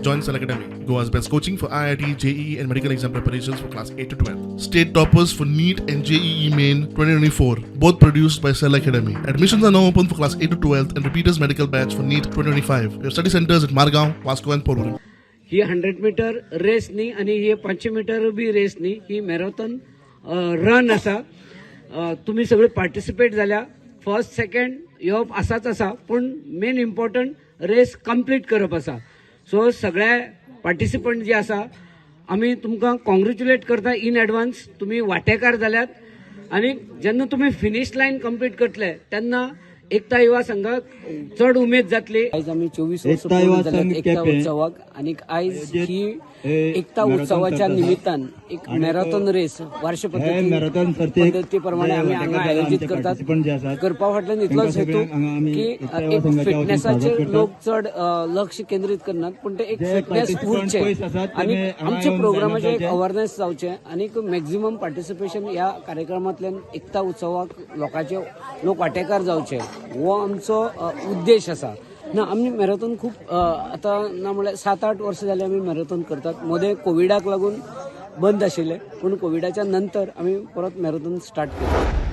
Join Cell Academy, Goa's best coaching for IIT, JEE and medical exam preparations for class 8 to 12. State toppers for NEET and JEE Main 2024, both produced by Cell Academy. Admissions are now open for class 8 to 12th and repeaters medical batch for NEET 2025. We have study centers at Margao, Vasco and Porvorim. ही 100 metre race नी आणि ही 500 metre बी race नी ही marathon run असा. तुम्ही सगळे participate झाल्या. First second येवप असाच असा, पण मेन इम्पॉर्टंट रेस कंप्लीट करप असा. सो सगळ्या पार्टिसिपंट जे असा आम्ही तुमकां कॉंग्रॅच्युलेट करता इन एडवान्स. तुम्ही वांटेकार जाल्यात आणि जेन्ना तुम्ही फिनिश लाईन कंप्लीट करतले तेन्ना एकता युवा संघाक चढ उमेद जातली. आयज आम्ही 24 वर्ष पूर्ण जाल्यात एकता उत्सवाक आणि आयज ही एकता उत्सवाच्या निमित्तान एक मॅरेथॉन रेस वर्ष पद्धतीप्रमाणे आम्ही हांगा आयोजित करतात. करपा फाटल्यान इतलोच हेतू की एक फिटनेसाचेर लोक चढ लक्ष केंद्रीत करनात, पण ते एक फिटनेस उरचे आणि आमच्या प्रोग्रामाचे एक अवेअरनेस जावचे आणि मॅक्झिमम पार्टिसिपेशन या कार्यक्रमांतल्यान एकता उत्सवाक लोक वांटेकार जावचे हो आमचो उद्देश असा. ना आम्ही मॅरेथॉन खूप आता ना म्हळ्यार 7-8 वर्ष जाली आम्ही मॅरेथॉन करतात. मध्ये कोविडाक लागून बंद आशिल्ले, पण कोविडाच्या नंतर आम्ही परत मॅरेथॉन स्टार्ट केले.